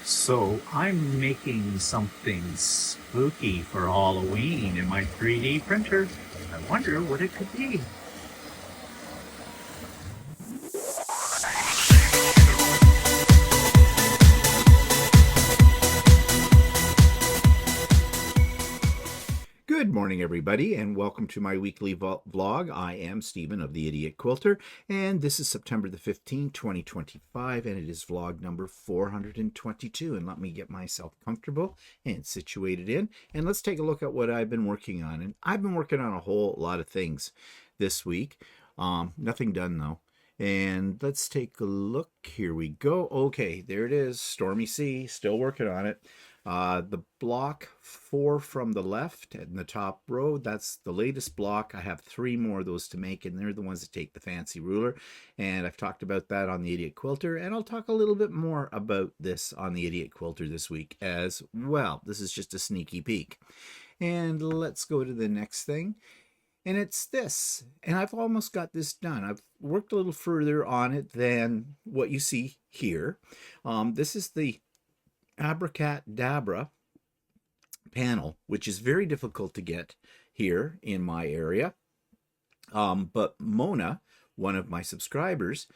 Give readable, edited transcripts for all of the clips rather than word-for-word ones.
So I'm making something spooky for Halloween in my 3D printer. I wonder what it could be. Good morning, everybody, and welcome to my weekly vlog. I am Stephen of the Idiot Quilter, and this is September the 15th, 2025, and it is vlog number 422. And let me get myself comfortable and situated in, and let's take a look at what I've been working on. And I've been working on a whole lot of things this week. Nothing done, though. And let's take a look. Here we go. Okay, there it is. Stormy Sea, still working on it. The block 4 from the left in the top row, that's the latest block. I have 3 more of those to make, and they're the ones that take the fancy ruler. And I've talked about that on the Idiot Quilter, and I'll talk a little bit more about this on the Idiot Quilter this week as well. This is just a sneaky peek. And let's go to the next thing. And it's this. And I've almost got this done. I've worked a little further on it than what you see here. This is the Abracadabra panel, which is very difficult to get here in my area. But Mona, one of my subscribers,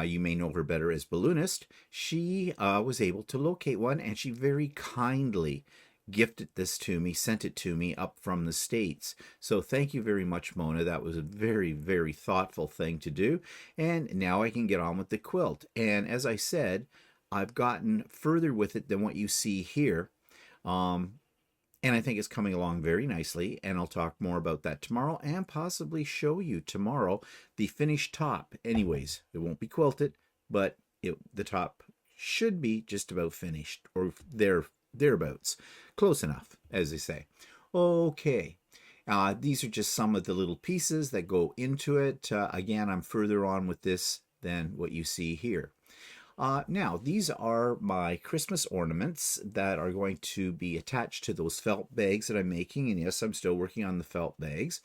you may know her better as Balloonist, she was able to locate one, and she very kindly gifted this to me, sent it to me up from the States. So thank you very much, Mona. That was a very, very thoughtful thing to do. And now I can get on with the quilt. And as I said, I've gotten further with it than what you see here. And I think it's coming along very nicely, and I'll talk more about that tomorrow and possibly show you tomorrow the finished top. Anyways, it won't be quilted, but the top should be just about finished, or thereabouts. Close enough, as they say. Okay. These are just some of the little pieces that go into it. Again, I'm further on with this than what you see here. Now, these are my Christmas ornaments that are going to be attached to those felt bags that I'm making. And yes, I'm still working on the felt bags.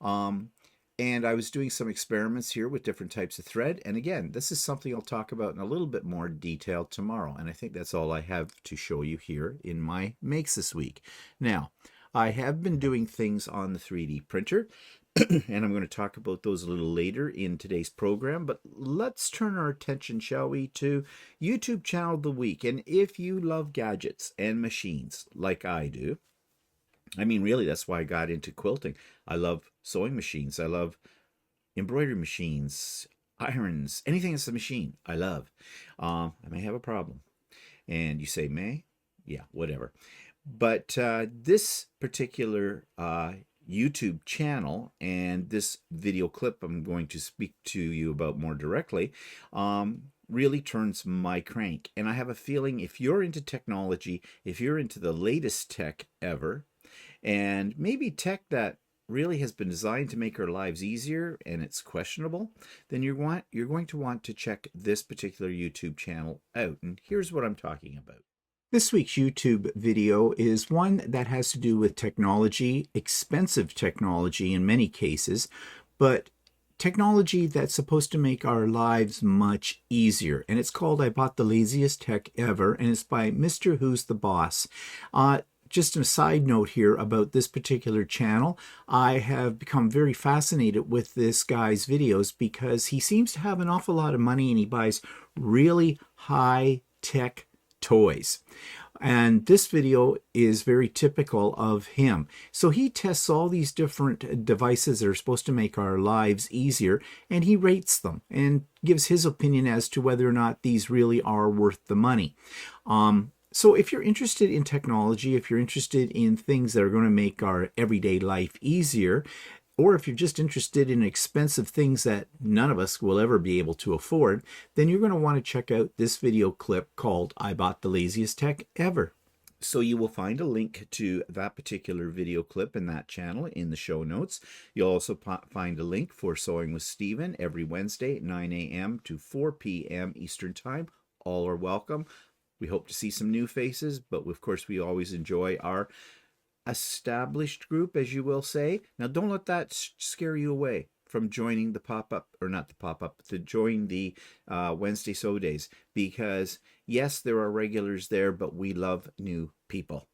And I was doing some experiments here with different types of thread. And again, this is something I'll talk about in a little bit more detail tomorrow. And I think that's all I have to show you here in my makes this week. Now, I have been doing things on the 3D printer. And I'm going to talk about those a little later in today's program. But let's turn our attention, shall we, to YouTube Channel of the Week. And if you love gadgets and machines like I do, I mean, really, that's why I got into quilting. I love sewing machines. I love embroidery machines, irons, anything that's a machine, I love. I may have a problem. And you say, may? Yeah, whatever. But this particular YouTube channel and this video clip I'm going to speak to you about more directly really turns my crank. And I have a feeling if you're into technology, if you're into the latest tech ever, and maybe tech that really has been designed to make our lives easier and it's questionable, then you're going to want to check this particular YouTube channel out. And here's what I'm talking about. This week's YouTube video is one that has to do with technology, expensive technology in many cases, but technology that's supposed to make our lives much easier. And it's called I Bought the Laziest Tech Ever, and it's by Mr. Who's the Boss. Just a side note here about this particular channel. I have become very fascinated with this guy's videos because he seems to have an awful lot of money and he buys really high-tech toys. And this video is very typical of him. So he tests all these different devices that are supposed to make our lives easier, and he rates them and gives his opinion as to whether or not these really are worth the money. So if you're interested in technology, if you're interested in things that are going to make our everyday life easier, or if you're just interested in expensive things that none of us will ever be able to afford, then you're going to want to check out this video clip called I Bought the Laziest Tech Ever. So you will find a link to that particular video clip in that channel in the show notes. You'll also find a link for Sewing with Stephen every Wednesday at 9 a.m. to 4 p.m. Eastern Time. All are welcome. We hope to see some new faces, but of course we always enjoy our established group, as you will say. Now don't let that scare you away. from joining the pop-up, or not the pop-up, to join the Wednesday Sew Days, because yes, there are regulars there, but we love new people.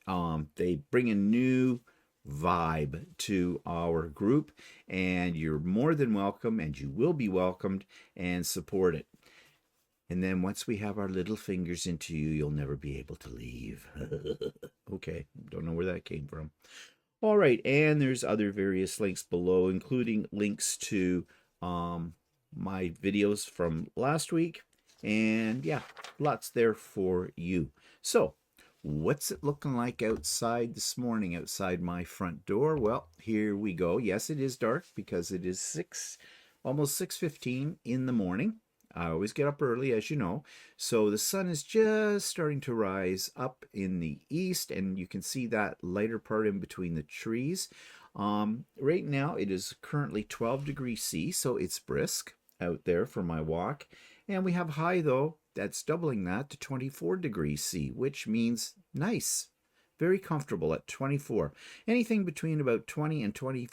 They bring a new vibe to our group, and you're more than welcome, and you will be welcomed and supported. And then once we have our little fingers into you, you'll never be able to leave. Okay, don't know where that came from. All right, and there's other various links below, including links to my videos from last week. And yeah, lots there for you. So, what's it looking like outside this morning, outside my front door? Well, here we go. Yes, it is dark because it is almost 6:15 in the morning. I always get up early, as you know. So the sun is just starting to rise up in the east, and you can see that lighter part in between the trees. Right now, it is currently 12 degrees C, so it's brisk out there for my walk. And we have a high, though, that's doubling that to 24 degrees C, which means nice. Very comfortable at 24. Anything between about 20 and 20,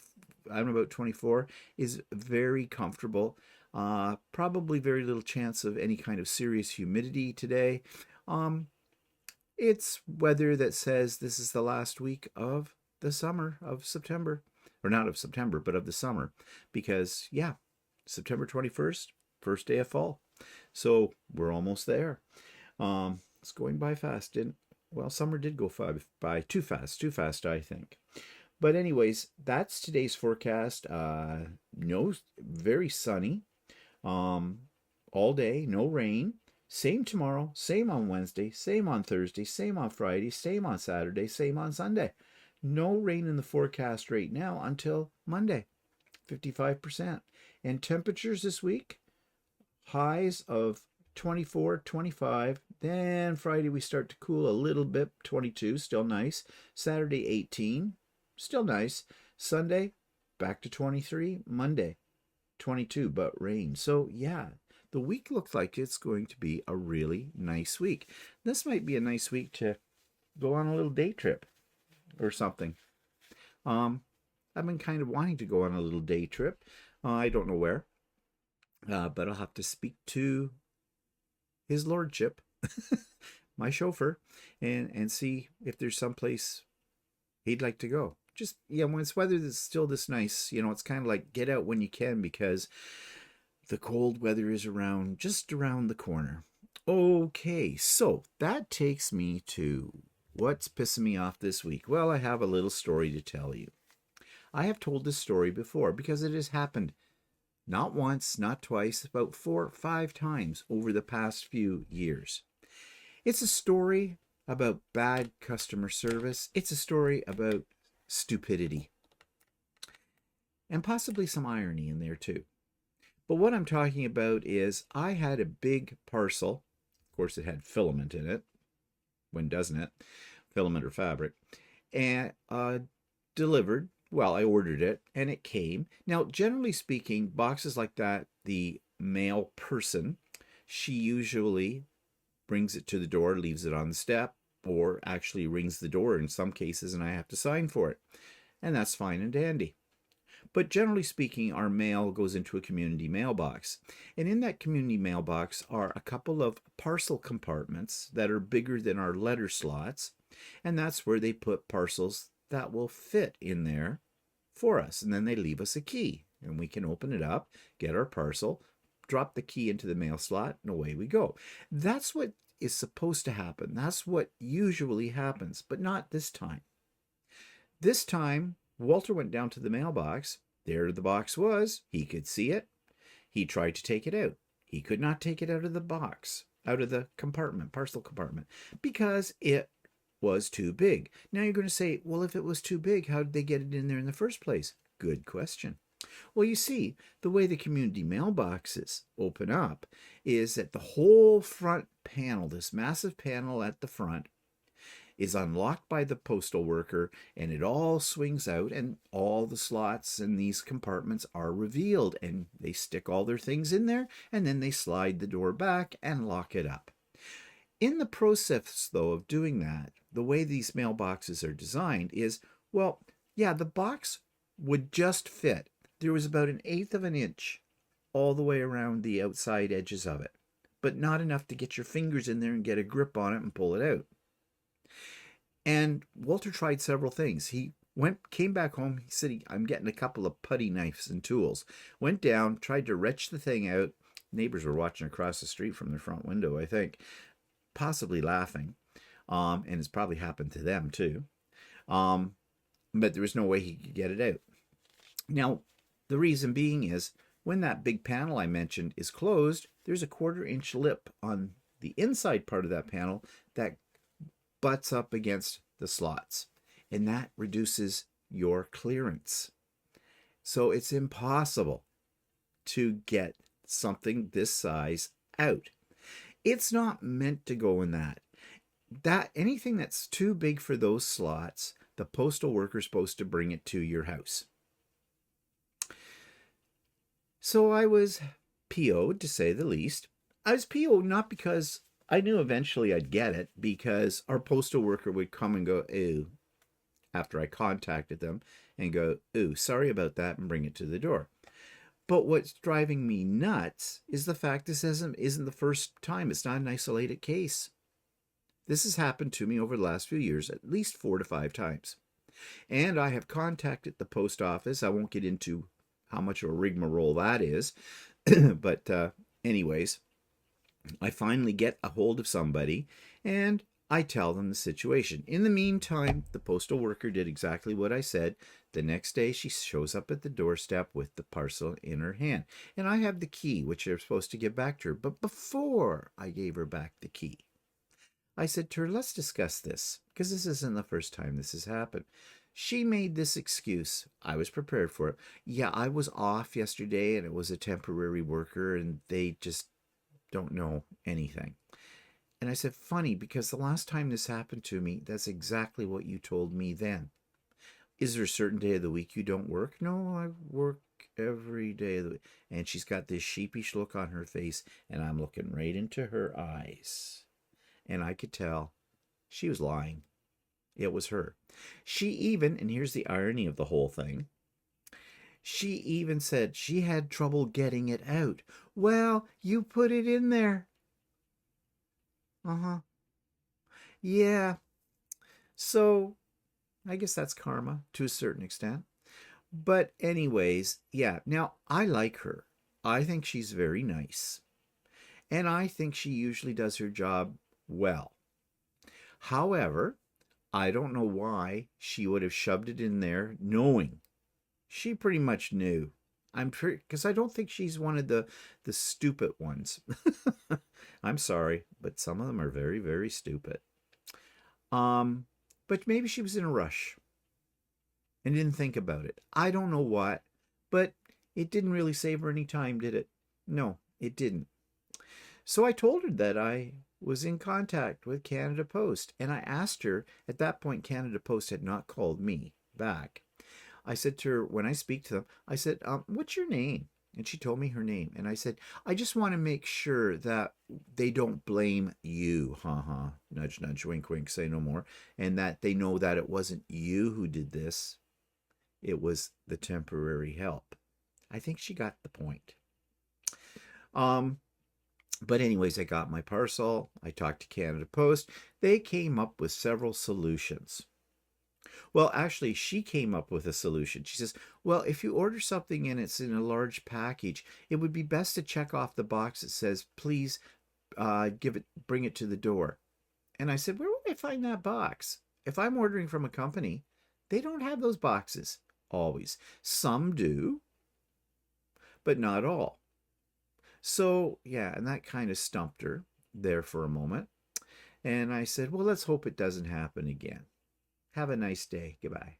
I'm about 24, is very comfortable. Probably very little chance of any kind of serious humidity today. It's weather that says this is the last week of the summer of September. Or not of September, but of the summer. Because, yeah, September 21st, first day of fall. So we're almost there. It's going by fast. Well, summer did go by too fast, I think. But anyways, that's today's forecast. No, very sunny. All day, no rain. Same tomorrow, same on Wednesday, same on Thursday, same on Friday, same on Saturday, same on Sunday. No rain in the forecast right now until Monday, 55%. And temperatures this week, highs of 24, 25. Then Friday we start to cool a little bit, 22, still nice. Saturday 18, still nice. Sunday back to 23. Monday 22, but rain. So yeah, the week looks like it's going to be a really nice week. This might be a nice week to go on a little day trip or something. I've been kind of wanting to go on a little day trip. I don't know where, but I'll have to speak to his lordship, my chauffeur, and see if there's someplace he'd like to go. Just, yeah, when it's weather that's still this nice, it's kind of like get out when you can, because the cold weather is just around the corner. Okay, so that takes me to what's pissing me off this week. Well, I have a little story to tell you. I have told this story before because it has happened not once, not twice, about 4 or 5 times over the past few years. It's a story about bad customer service. It's a story about stupidity. And possibly some irony in there too. But what I'm talking about is I had a big parcel. Of course, it had filament in it. When doesn't it? Filament or fabric. And delivered. Well, I ordered it and it came. Now, generally speaking, boxes like that, the mail person, she usually brings it to the door, leaves it on the step, or actually rings the door in some cases, and I have to sign for it. And that's fine and dandy. But generally speaking, our mail goes into a community mailbox. And in that community mailbox are a couple of parcel compartments that are bigger than our letter slots. And that's where they put parcels that will fit in there for us. And then they leave us a key. And we can open it up, get our parcel, drop the key into the mail slot, and away we go. That's what is supposed to happen. That's what usually happens, but not this time. This time, Walter went down to the mailbox. There the box was. He could see it. He tried to take it out. He could not take it out of the box, out of the compartment, parcel compartment, because it was too big. Now you're going to say, well, if it was too big, how did they get it in there in the first place? Good question. Well, you see, the way the community mailboxes open up is that the whole front panel, this massive panel at the front, is unlocked by the postal worker, and it all swings out, and all the slots in these compartments are revealed, and they stick all their things in there, and then they slide the door back and lock it up. In the process, though, of doing that, the way these mailboxes are designed is, well, yeah, the box would just fit there was about 1/8 of an inch all the way around the outside edges of it, but not enough to get your fingers in there and get a grip on it and pull it out. And Walter tried several things. He came back home. He said, I'm getting a couple of putty knives and tools. Went down, tried to wrench the thing out. Neighbors were watching across the street from their front window, I think, possibly laughing. And it's probably happened to them too. But there was no way he could get it out. Now, the reason being is when that big panel I mentioned is closed, there's a 1/4 inch lip on the inside part of that panel that butts up against the slots, and that reduces your clearance. So it's impossible to get something this size out. It's not meant to go in that. Anything that's too big for those slots, the postal worker's supposed to bring it to your house. So I was PO'd, to say the least. I was PO'd not because I knew eventually I'd get it, because our postal worker would come and go, ew, after I contacted them, and go, ooh, sorry about that, and bring it to the door. But what's driving me nuts is the fact this isn't the first time. It's not an isolated case. This has happened to me over the last few years, at least 4 to 5 times. And I have contacted the post office. I won't get into how much of a rigmarole that is. But anyways, I finally get a hold of somebody and I tell them the situation. In the meantime, the postal worker did exactly what I said. The next day, she shows up at the doorstep with the parcel in her hand. And I have the key, which they're supposed to give back to her. But before I gave her back the key, I said to her, let's discuss this, because this isn't the first time this has happened. She made this excuse. I was prepared for it. Yeah, I was off yesterday and it was a temporary worker and they just don't know anything. And I said, funny, because the last time this happened to me, that's exactly what you told me then. Is there a certain day of the week you don't work? No, I work every day of the week. And she's got this sheepish look on her face, and I'm looking right into her eyes. And I could tell she was lying. It was her. She even, and here's the irony of the whole thing, she even said she had trouble getting it out. Well, you put it in there. Uh-huh. Yeah. So I guess that's karma to a certain extent. But anyways, yeah. Now, I like her. I think she's very nice. And I think she usually does her job well. However, I don't know why she would have shoved it in there knowing. She pretty much knew. Because I don't think she's one of the stupid ones. I'm sorry, but some of them are very, very stupid. But maybe she was in a rush and didn't think about it. I don't know what, but it didn't really save her any time, did it? No, it didn't. So I told her that I was in contact with Canada Post, and I asked her, at that point Canada Post had not called me back. I said to her, when I speak to them, I said, what's your name? And she told me her name. And I said, I just want to make sure that they don't blame you. Ha. Nudge, nudge, wink, wink, say no more. And that they know that it wasn't you who did this. It was the temporary help. I think she got the point. But anyways, I got my parcel. I talked to Canada Post. They came up with several solutions. Well, actually, she came up with a solution. She says, well, if you order something and it's in a large package, it would be best to check off the box that says, please bring it to the door. And I said, where would I find that box? If I'm ordering from a company, they don't have those boxes always. Some do, but not all. So, yeah, and that kind of stumped her there for a moment. And I said, well, let's hope it doesn't happen again. Have a nice day. Goodbye.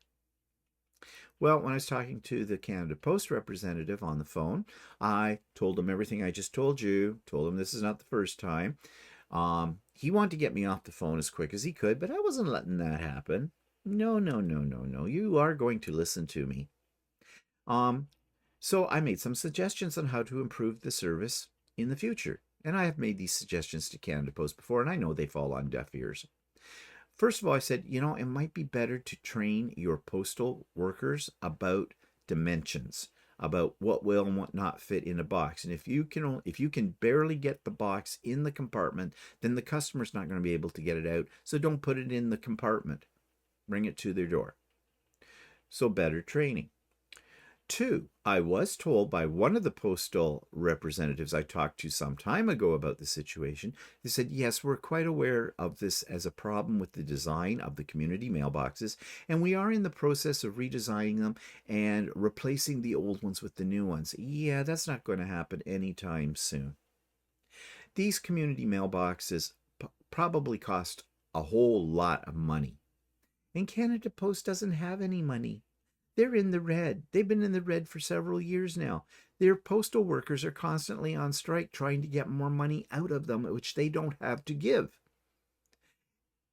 Well, when I was talking to the Canada Post representative on the phone, I told him everything I just told you. Told him this is not the first time. He wanted to get me off the phone as quick as he could, but I wasn't letting that happen. No. You are going to listen to me. So I made some suggestions on how to improve the service in the future. And I have made these suggestions to Canada Post before, and I know they fall on deaf ears. First of all, I said, it might be better to train your postal workers about dimensions, about what will and what not fit in a box. And if you can barely get the box in the compartment, then the customer's not going to be able to get it out. So don't put it in the compartment. Bring it to their door. So better training. 2, I was told by one of the postal representatives I talked to some time ago about the situation. They said, yes, we're quite aware of this as a problem with the design of the community mailboxes, and we are in the process of redesigning them and replacing the old ones with the new ones. Yeah, that's not going to happen anytime soon. These community mailboxes probably cost a whole lot of money, and Canada Post doesn't have any money. They're in the red. They've been in the red for several years now. Their postal workers are constantly on strike trying to get more money out of them, which they don't have to give.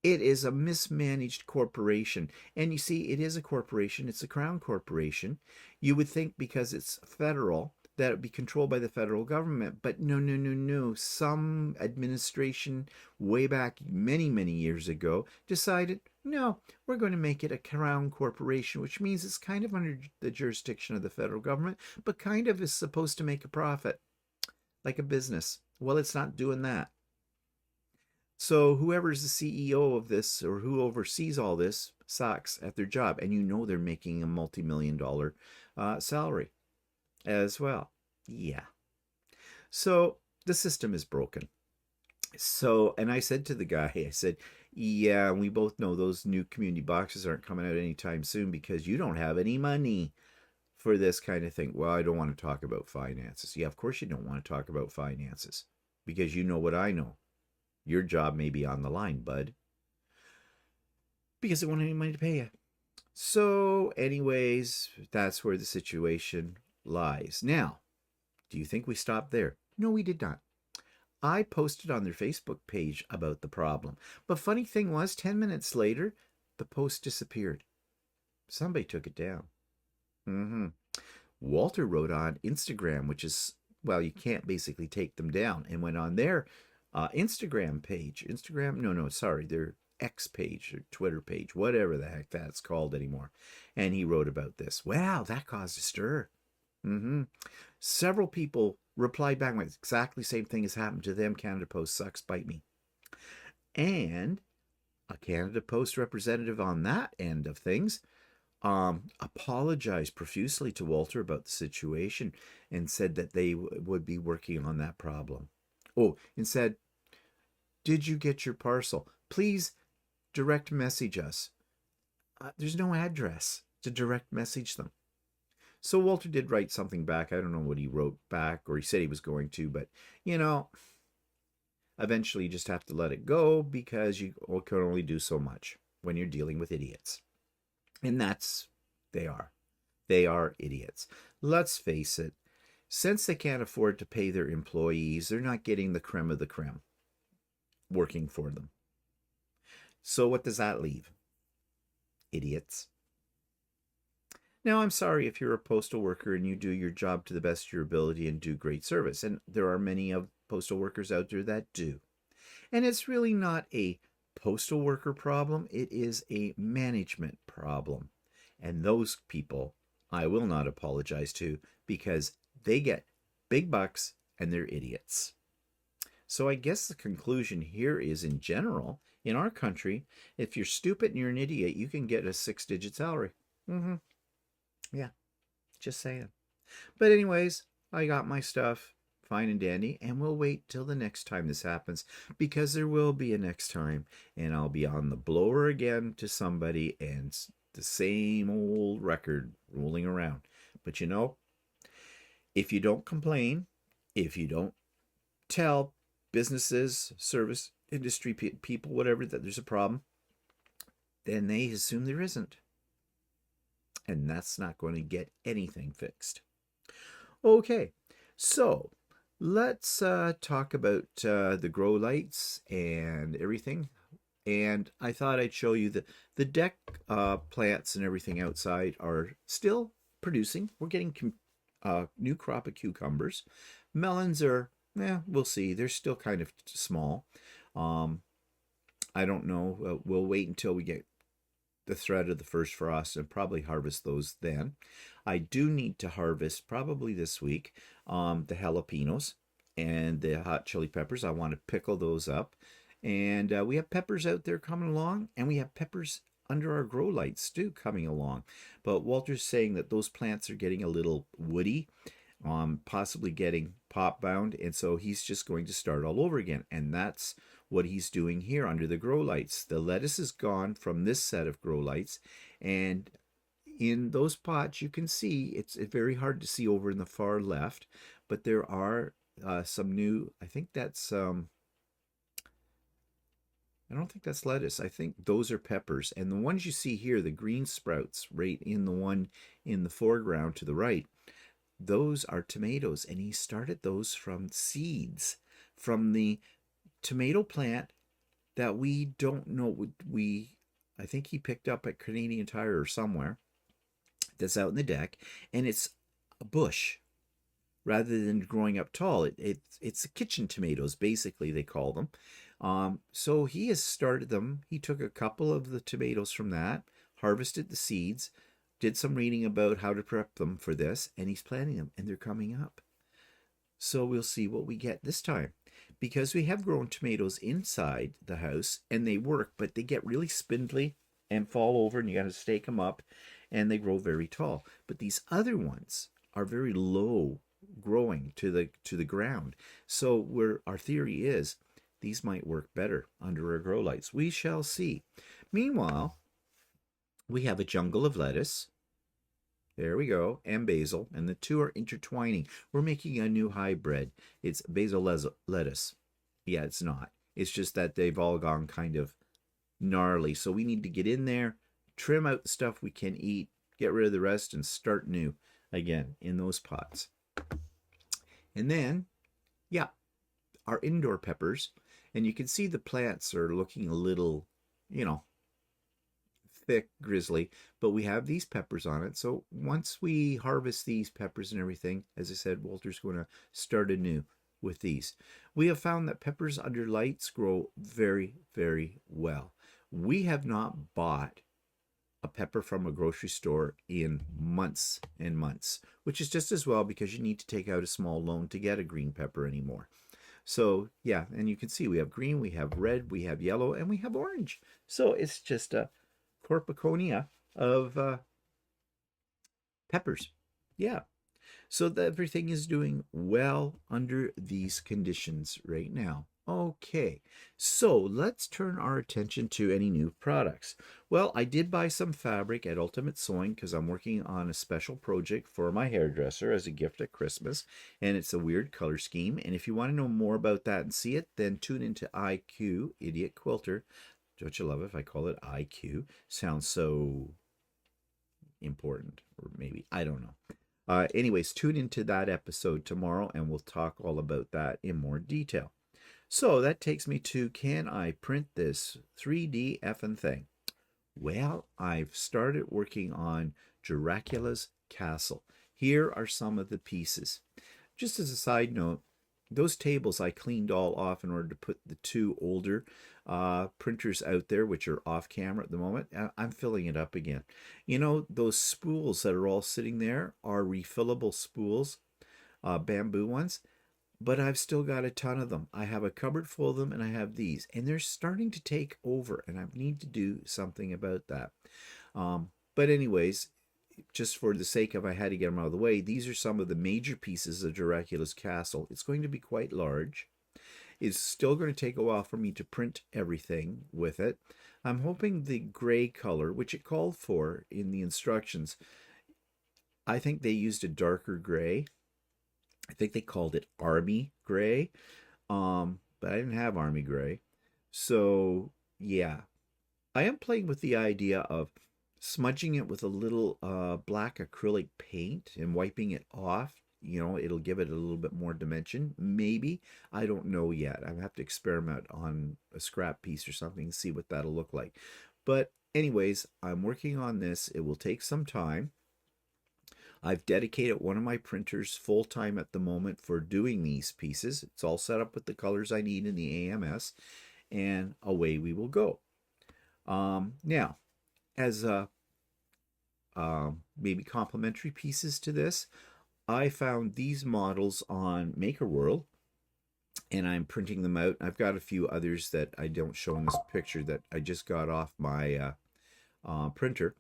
It is a mismanaged corporation. And you see, it is a corporation. It's a crown corporation. You would think because it's federal that it would be controlled by the federal government. But no, no, no, no. Some administration way back many, many years ago decided, no, we're going to make it a crown corporation, which means it's kind of under the jurisdiction of the federal government, but kind of is supposed to make a profit, like a business. Well, it's not doing that. So whoever's the CEO of this or who oversees all this sucks at their job. And you know they're making a multi-million-dollar salary as well. Yeah. So the system is broken. So, and I said to the guy, I said, yeah, we both know those new community boxes aren't coming out anytime soon because you don't have any money for this kind of thing. Well, I don't want to talk about finances. Yeah, of course you don't want to talk about finances because you know what I know. Your job may be on the line, bud, because they won't have any money to pay you. So anyways, that's where the situation lies. Now, do you think we stopped there? No, we did not. I posted on their Facebook page about the problem. But funny thing was, 10 minutes later, the post disappeared. Somebody took it down. Walter wrote on Instagram, which is, well, you can't basically take them down, and went on their Instagram page. Their X page or Twitter page, whatever the heck that's called anymore. And he wrote about this. Wow, that caused a stir. Several people replied back with exactly the same thing has happened to them. Canada Post sucks, bite me. And a Canada Post representative on that end of things apologized profusely to Walter about the situation and said that they would be working on that problem. Oh, and said, did you get your parcel? Please direct message us. There's no address to direct message them. So Walter did write something back. I don't know what he wrote back, or he said he was going to, but, you know, eventually you just have to let it go because you can only do so much when you're dealing with idiots. And they are. They are idiots. Let's face it. Since they can't afford to pay their employees, they're not getting the creme of the creme working for them. So what does that leave? Idiots. Now, I'm sorry if you're a postal worker and you do your job to the best of your ability and do great service. And there are many of postal workers out there that do. And it's really not a postal worker problem. It is a management problem. And those people I will not apologize to because they get big bucks and they're idiots. So I guess the conclusion here is, in general, in our country, if you're stupid and you're an idiot, you can get a 6-digit salary. Yeah, just saying. But anyways, I got my stuff fine and dandy, and we'll wait till the next time this happens, because there will be a next time, and I'll be on the blower again to somebody, and the same old record rolling around. But you know, if you don't complain, if you don't tell businesses, service industry people, whatever, that there's a problem, then they assume there isn't. And that's not going to get anything fixed. Okay, so let's talk about the grow lights and everything. And I thought I'd show you the deck plants and everything outside are still producing. We're getting new crop of cucumbers. Melons are, we'll see. They're still kind of small. I don't know. We'll wait until we get the threat of the first frost and probably harvest those then. I do need to harvest probably this week the jalapenos and the hot chili peppers. I want to pickle those up. And we have peppers out there coming along, and we have peppers under our grow lights too coming along. But Walter's saying that those plants are getting a little woody, possibly getting pop bound, and so he's just going to start all over again. And that's what he's doing here under the grow lights. The lettuce is gone from this set of grow lights, and in those pots you can see it's very hard to see over in the far left, but there are some new, I think that's I don't think that's lettuce. I think those are peppers. And the ones you see here, the green sprouts right in the one in the foreground to the right, those are tomatoes. And he started those from seeds from the tomato plant that we don't know. I think he picked up at Canadian Tire or somewhere that's out in the deck. And it's a bush rather than growing up tall. It's kitchen tomatoes, basically, they call them. So he has started them. He took a couple of the tomatoes from that, harvested the seeds, did some reading about how to prep them for this, and he's planting them, and they're coming up. So we'll see what we get this time. Because we have grown tomatoes inside the house, and they work, but they get really spindly and fall over, and you got to stake them up, and they grow very tall. But these other ones are very low growing to the ground. So where our theory is, these might work better under our grow lights. We shall see. Meanwhile, we have a jungle of lettuce. There we go. And basil. And the two are intertwining. We're making a new hybrid. It's basil lettuce. Yeah, it's not. It's just that they've all gone kind of gnarly. So we need to get in there, trim out the stuff we can eat, get rid of the rest, and start new again in those pots. And then, yeah, our indoor peppers. And you can see the plants are looking a little, thick, grizzly, but we have these peppers on it. So once we harvest these peppers and everything, as I said, Walter's going to start anew with these. We have found that peppers under lights grow very, very well. We have not bought a pepper from a grocery store in months and months, which is just as well because you need to take out a small loan to get a green pepper anymore. So yeah, and you can see we have green, we have red, we have yellow, and we have orange. So it's just a corpiconia of peppers. Yeah. So everything is doing well under these conditions right now. Okay, so let's turn our attention to any new products. Well, I did buy some fabric at Ultimate Sewing because I'm working on a special project for my hairdresser as a gift at Christmas, and it's a weird color scheme. And if you want to know more about that and see it, then tune into IQ, Idiot Quilter. Don't you love it if I call it IQ? Sounds so important, or maybe, I don't know. Anyways, tune into that episode tomorrow, and we'll talk all about that in more detail. So that takes me to, can I print this 3D effing thing? Well, I've started working on Dracula's Castle. Here are some of the pieces. Just as a side note, those tables I cleaned all off in order to put the two older printers out there, which are off camera at the moment. I'm filling it up again. You know, those spools that are all sitting there are refillable spools, bamboo ones. But I've still got a ton of them. I have a cupboard full of them, and I have these. And they're starting to take over, and I need to do something about that. But anyways, just for the sake of I had to get them out of the way, these are some of the major pieces of Dracula's Castle. It's going to be quite large. It's still going to take a while for me to print everything with it. I'm hoping the gray color, which it called for in the instructions, I think they used a darker gray. I think they called it Army Gray, but I didn't have Army Gray. So, yeah. I am playing with the idea of smudging it with a little black acrylic paint and wiping it off. It'll give it a little bit more dimension. Maybe. I don't know yet. I have to experiment on a scrap piece or something and see what that'll look like. But anyways, I'm working on this. It will take some time. I've dedicated one of my printers full-time at the moment for doing these pieces. It's all set up with the colors I need in the AMS, and away we will go. Now, as a maybe complementary pieces to this, I found these models on Maker World, and I'm printing them out. I've got a few others that I don't show in this picture that I just got off my printer.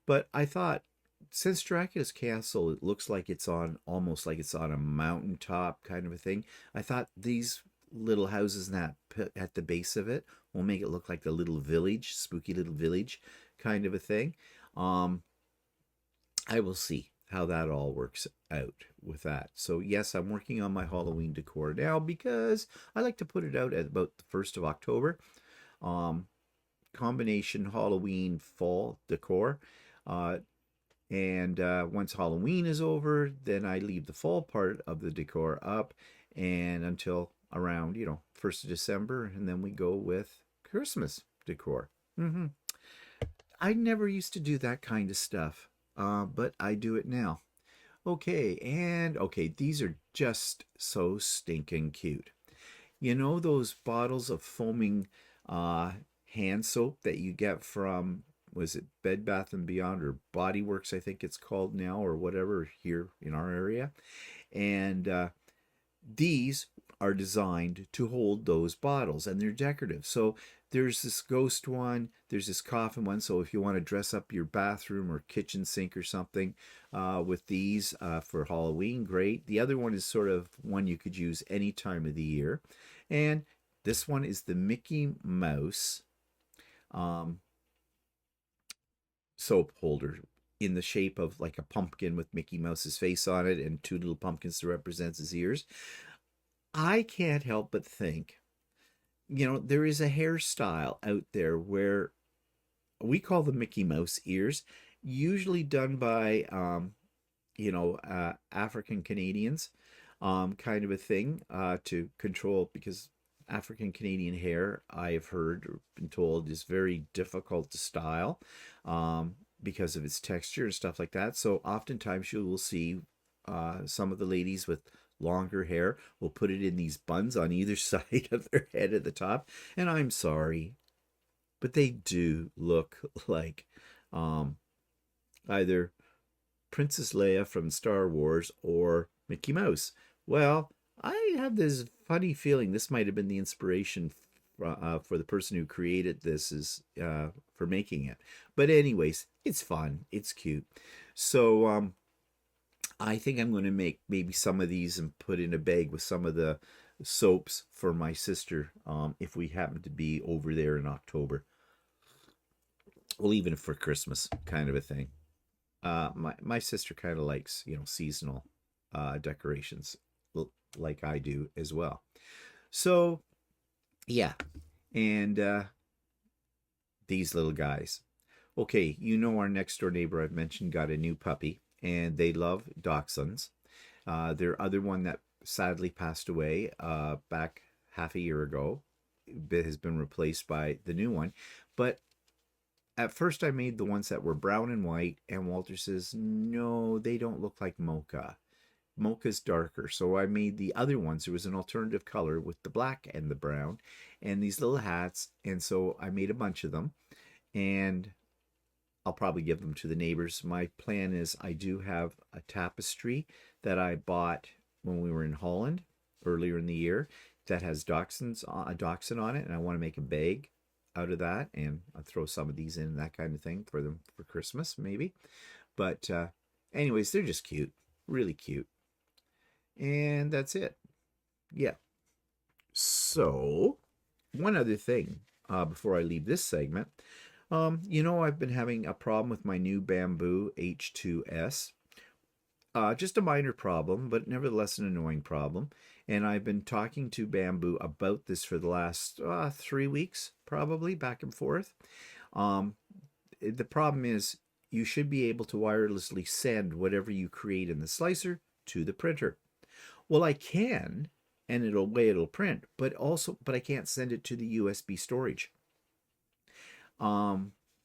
But I thought, since Dracula's castle, it looks like it's on, almost like it's on a mountaintop kind of a thing. I thought these little houses at the base of it will make it look like a little village, spooky little village kind of a thing. I will see how that all works out with that. So yes, I'm working on my Halloween decor now because I like to put it out at about the 1st of October. Combination Halloween fall decor. And once Halloween is over, then I leave the fall part of the decor up and until around, 1st of December, and then we go with Christmas decor. I never used to do that kind of stuff, but I do it now. Okay, these are just so stinking cute. You know those bottles of foaming hand soap that you get from, was it Bed Bath and Beyond or Body Works, I think it's called now, or whatever here in our area. And these are designed to hold those bottles, and they're decorative. So there's this ghost one, there's this coffin one. So if you want to dress up your bathroom or kitchen sink or something with these for Halloween, great. The other one is sort of one you could use any time of the year. And this one is the Mickey Mouse soap holder in the shape of like a pumpkin with Mickey Mouse's face on it and two little pumpkins to represent his ears. I can't help but think, there is a hairstyle out there where we call them Mickey Mouse ears, usually done by, African Canadians, kind of a thing, to control, because African Canadian hair, I have heard or been told, is very difficult to style because of its texture and stuff like that. So oftentimes you will see some of the ladies with longer hair will put it in these buns on either side of their head at the top. And I'm sorry, but they do look like either Princess Leia from Star Wars or Mickey Mouse. Well, I have this funny feeling this might have been the inspiration for the person who created this for making it. But anyways, it's fun. It's cute. So I think I'm going to make maybe some of these and put in a bag with some of the soaps for my sister if we happen to be over there in October. Well, even for Christmas kind of a thing. My sister kind of likes, seasonal decorations like I do as well. So, yeah. And these little guys. Okay, our next door neighbor I've mentioned got a new puppy, and they love dachshunds. Their other one that sadly passed away back half a year ago has been replaced by the new one. But at first I made the ones that were brown and white, and Walter says, no, they don't look like mocha. Mocha's darker. So I made the other ones. There was an alternative color with the black and the brown and these little hats. And so I made a bunch of them, and I'll probably give them to the neighbors. My plan is I do have a tapestry that I bought when we were in Holland earlier in the year that has a dachshund on it, and I want to make a bag out of that, and I'll throw some of these in, that kind of thing, for them for Christmas maybe. But anyways, they're just cute, really cute. And that's it. Yeah. So one other thing before I leave this segment. I've been having a problem with my new Bamboo H2S. Just a minor problem, but nevertheless an annoying problem. And I've been talking to Bamboo about this for the last 3 weeks, probably, back and forth. The problem is you should be able to wirelessly send whatever you create in the slicer to the printer. Well, I can, and it'll print, but I can't send it to the USB storage.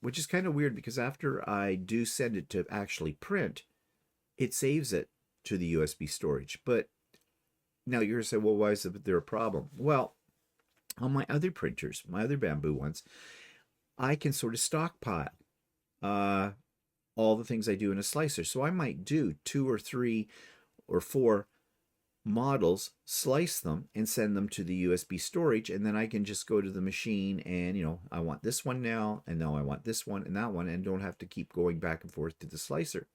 Which is kind of weird, because after I do send it to actually print, it saves it to the USB storage. But now you're going to say, well, why is there a problem? Well, on my other printers, my other Bamboo ones, I can sort of stockpile. all the things I do in a slicer. So I might do 2 or 3 or 4 models, slice them, and send them to the USB storage, and then I can just go to the machine and, I want this one now, and now I want this one and that one, and don't have to keep going back and forth to the slicer.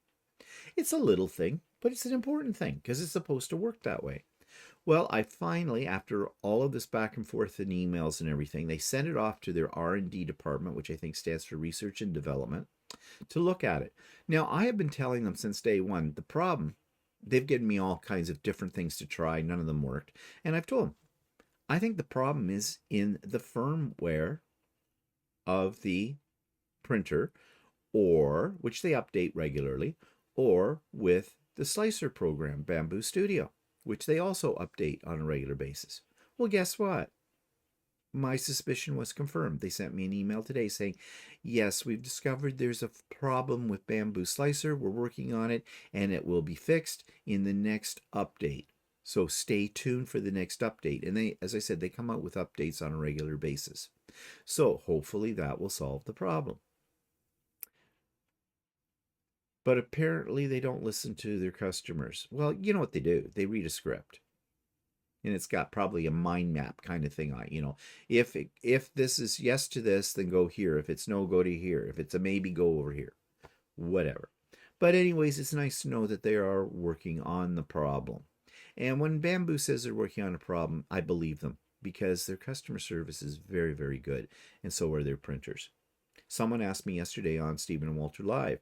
It's a little thing, but it's an important thing because it's supposed to work that way. Well, I finally, after all of this back and forth and emails and everything, they sent it off to their R&D department, which I think stands for Research and Development, to look at it. Now, I have been telling them since day one, the problem, they've given me all kinds of different things to try. None of them worked. And I've told them, I think the problem is in the firmware of the printer, or, which they update regularly, or with the slicer program, Bamboo Studio, which they also update on a regular basis. Well, guess what? My suspicion was confirmed. They sent me an email today saying, yes, we've discovered there's a problem with Bamboo Slicer. We're working on it, and it will be fixed in the next update. So stay tuned for the next update. And they, as I said, they come out with updates on a regular basis. So hopefully that will solve the problem. But apparently they don't listen to their customers. Well, you know what they do. They read a script. And it's got probably a mind map kind of thing on it. If this is yes to this, then go here. If it's no, go to here. If it's a maybe, go over here. Whatever. But anyways, it's nice to know that they are working on the problem. And when Bamboo says they're working on a problem, I believe them because their customer service is very, very good. And so are their printers. Someone asked me yesterday on Stephen and Walter Live,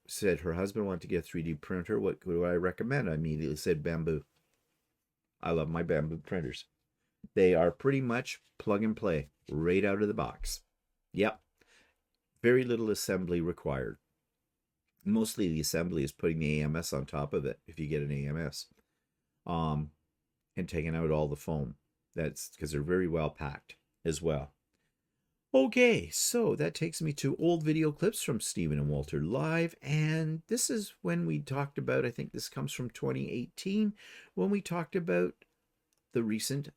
said her husband wanted to get a 3D printer. What do I recommend? I immediately said Bamboo. I love my Bamboo printers. They are pretty much plug and play right out of the box. Yep. Very little assembly required. Mostly the assembly is putting the AMS on top of it, if you get an AMS. And taking out all the foam. That's because they're very well packed as well. Okay, so that takes me to old video clips from Stephen and Walter Live, and this is when we talked about, I think this comes from 2018, when we talked about the recent,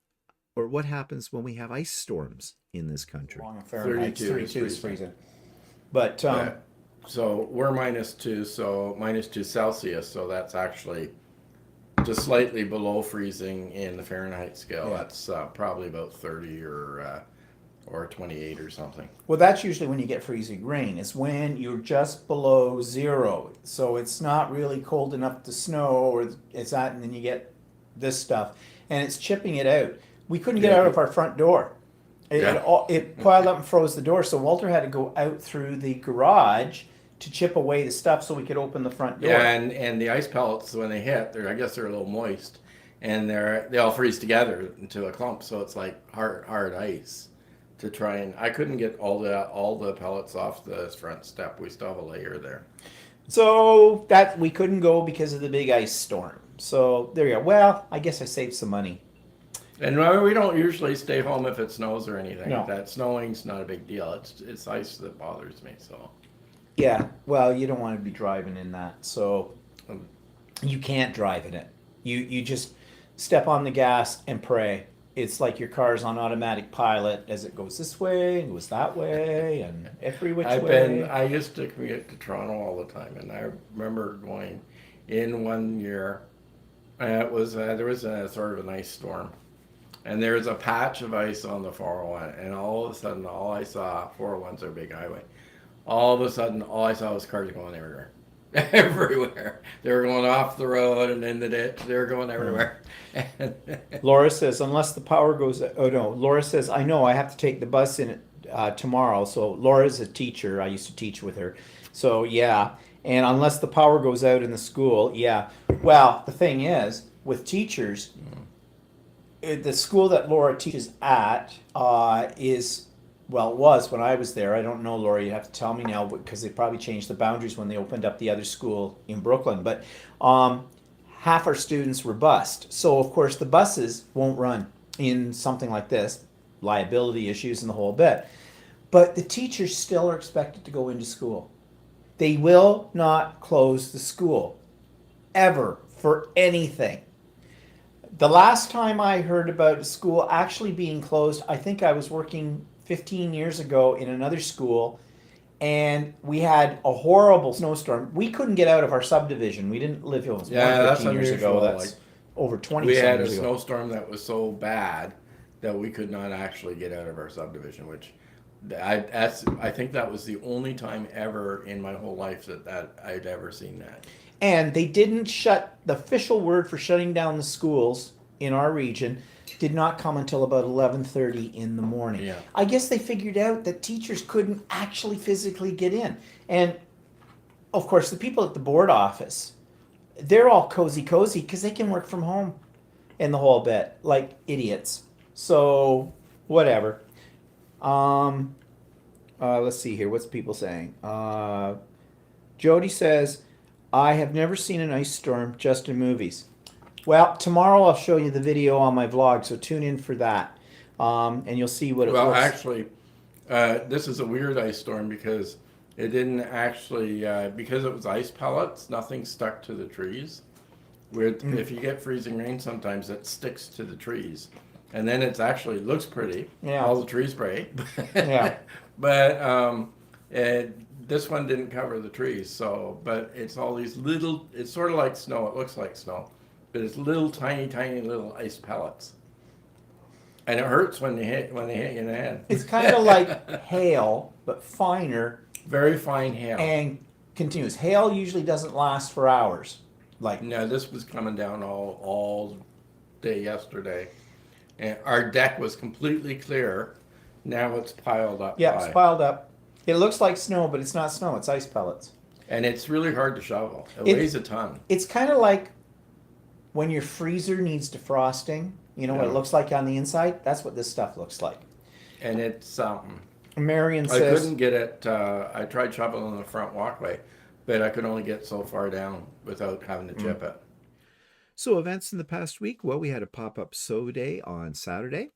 or what happens when we have ice storms in this country. 32 is freezing. But, so we're -2, so -2 Celsius, so that's actually just slightly below freezing in the Fahrenheit scale. Yeah. That's probably about 30 or 28 or something. Well, that's usually when you get freezing rain. It's when you're just below 0. So it's not really cold enough to snow, or it's that, and then you get this stuff. And it's chipping it out. We couldn't get out of our front door. It piled up and froze the door. So Walter had to go out through the garage to chip away the stuff so we could open the front door. Yeah, and the ice pellets, when they hit, I guess they're a little moist. And they all freeze together into a clump. So it's like hard ice. To try and I couldn't get all the pellets off the front step. We still have a layer there. So that we couldn't go because of the big ice storm. So there you go. Well, I guess I saved some money. And we don't usually stay home if it snows or anything. No. That snowing's not a big deal. It's ice that bothers me. So. Yeah. Well, you don't want to be driving in that. So you can't drive in it. You just step on the gas and pray. It's like your car's on automatic pilot as it goes this way and goes that way and every which way. I used to commute to Toronto all the time, and I remember going in one year. There was a sort of a nice storm, and there was a patch of ice on the 401, and all of a sudden, all I saw, 401's our big highway. All of a sudden, all I saw was cars going everywhere. Everywhere. They were going off the road and in the ditch. They were going everywhere. Laura says, unless the power goes... Oh, no. Laura says, I know I have to take the bus in tomorrow. So Laura's a teacher. I used to teach with her. So, yeah. And unless the power goes out in the school, yeah. Well, the thing is, with teachers, the school that Laura teaches at is... Well, it was when I was there. I don't know, Laura. You have to tell me now because they probably changed the boundaries when they opened up the other school in Brooklyn. But half our students were bused. So, of course, the buses won't run in something like this, liability issues and the whole bit. But the teachers still are expected to go into school. They will not close the school, ever, for anything. The last time I heard about a school actually being closed, I think I was working 15 years ago in another school, and we had a horrible snowstorm. We couldn't get out of our subdivision. We didn't live here. It was more Yeah, than that's 15 years ago. unusual. That's Like over 20 we some had a years ago. snowstorm that was so bad that we could not actually get out of our subdivision, which I think that was the only time ever in my whole life that I'd ever seen that. And they didn't shut, the official word for shutting down the schools in our region did not come until about 11:30 in the morning. Yeah. I guess they figured out that teachers couldn't actually physically get in. And of course, the people at the board office, they're all cozy because they can work from home and the whole bit, like idiots. So, whatever. Let's see here. What's people saying? Jody says, I have never seen an ice storm, just in movies. Well, tomorrow I'll show you the video on my vlog, so tune in for that. And you'll see what it Well, looks. actually, this is a weird ice storm because it didn't actually, because it was ice pellets, nothing stuck to the trees. If you get freezing rain, sometimes it sticks to the trees. And then it's actually looks pretty. Yeah. All the trees break. Yeah. But this one didn't cover the trees. So, but it's all these little, it's sort of like snow. It looks like snow. But it's little tiny little ice pellets. And it hurts when they hit you in the head. It's kind of like hail, but finer Very fine hail. and continuous. Hail usually doesn't last for hours. Like, No, this was coming down all day yesterday. And our deck was completely clear. Now it's piled up. yeah, high. it's piled up. It looks like snow, but it's not snow. It's ice pellets. And it's really hard to shovel. It weighs a ton. It's kind of like when your freezer needs defrosting. You know what it Yeah. looks like on the inside? That's what this stuff looks like. And it's Marion I says, couldn't get it. I tried shoveling the front walkway, but I could only get so far down without having to chip it. So events in the past week, well, we had a pop-up sew day on Saturday,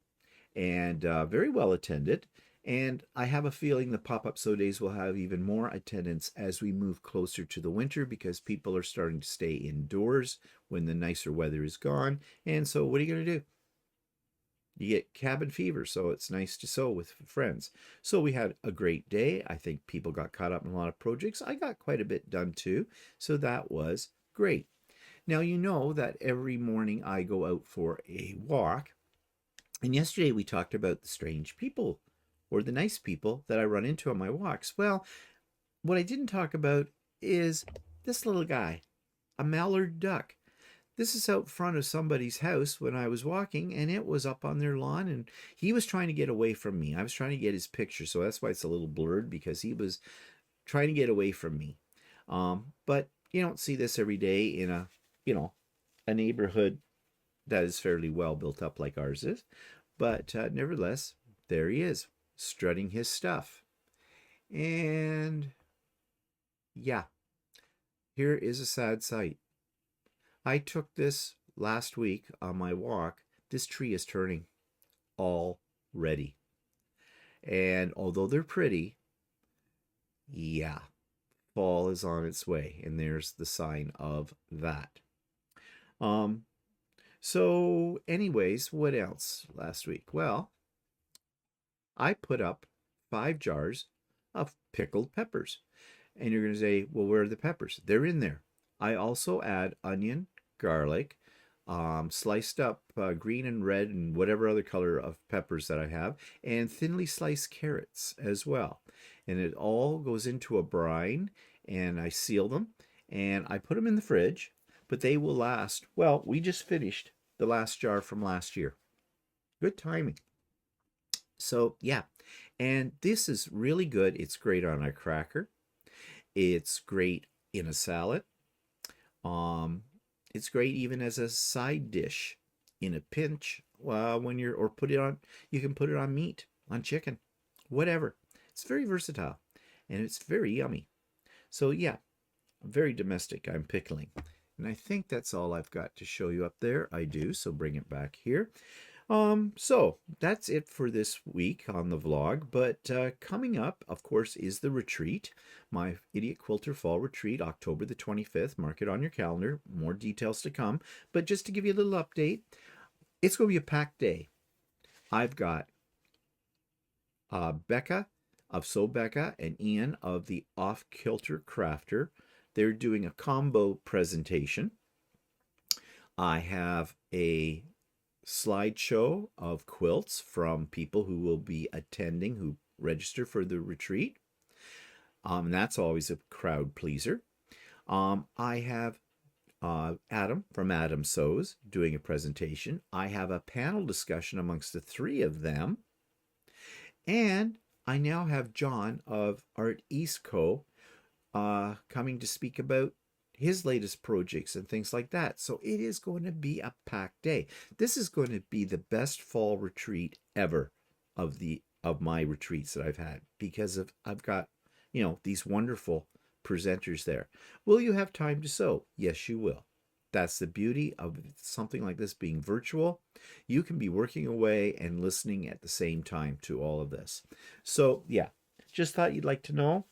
and very well attended. And I have a feeling the pop-up sew days will have even more attendance as we move closer to the winter because people are starting to stay indoors when the nicer weather is gone. And so what are you going to do? You get cabin fever, so it's nice to sew with friends. So we had a great day. I think people got caught up in a lot of projects. I got quite a bit done too, so that was great. Now, you know that every morning I go out for a walk, and yesterday we talked about the strange people or the nice people that I run into on my walks. Well, what I didn't talk about is this little guy, a mallard duck. This is out front of somebody's house when I was walking, and it was up on their lawn, and he was trying to get away from me. I was trying to get his picture, so that's why it's a little blurred, because he was trying to get away from me. But you don't see this every day in a neighborhood that is fairly well built up like ours is. But nevertheless, there he is, strutting his stuff. And yeah, here is a sad sight. I took this last week on my walk. This tree is turning already. And although they're pretty, yeah, fall is on its way. And there's the sign of that. So anyways, what else last week? Well, I put up 5 jars of pickled peppers. And you're going to say, well, where are the peppers? They're in there. I also add onion, garlic, sliced up green and red and whatever other color of peppers that I have, and thinly sliced carrots as well. And it all goes into a brine, and I seal them, and I put them in the fridge, but they will last. Well, we just finished the last jar from last year. Good timing. So, yeah. And this is really good. It's great on a cracker. It's great in a salad. It's great even as a side dish in a pinch when you're, or put it on, you can put it on meat, on chicken, whatever. It's very versatile and it's very yummy. So yeah, very domestic. I'm pickling. And I think that's all I've got to show you up there. I do, so bring it back here. So that's it for this week on the vlog, but coming up, of course, is the retreat, my Idiot Quilter Fall Retreat, October the 25th. Mark it on your calendar. More details to come, but just to give you a little update, it's going to be a packed day. I've got Becca, of Sobecca and Ian of the Off Quilter Crafter. They're doing a combo presentation. I have a slideshow of quilts from people who will be attending, who register for the retreat. That's always a crowd pleaser. I have Adam from Adam Sews doing a presentation. I have a panel discussion amongst the three of them. And I now have John of Art East Co. Coming to speak about his latest projects and things like that. So it is going to be a packed day. This is going to be the best fall retreat ever of my retreats that I've had, because I've got, these wonderful presenters there. Will you have time to sew? Yes, you will. That's the beauty of something like this being virtual. You can be working away and listening at the same time to all of this. So yeah, just thought you'd like to know.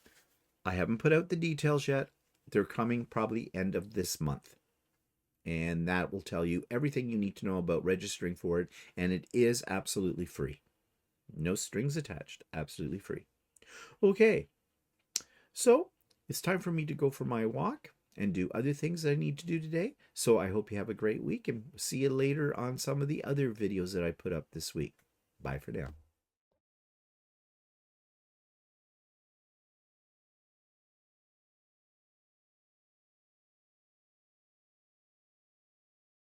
I haven't put out the details yet. They're coming probably end of this month. And that will tell you everything you need to know about registering for it. And it is absolutely free. No strings attached. Absolutely free. Okay. So it's time for me to go for my walk and do other things that I need to do today. So I hope you have a great week and see you later on some of the other videos that I put up this week. Bye for now.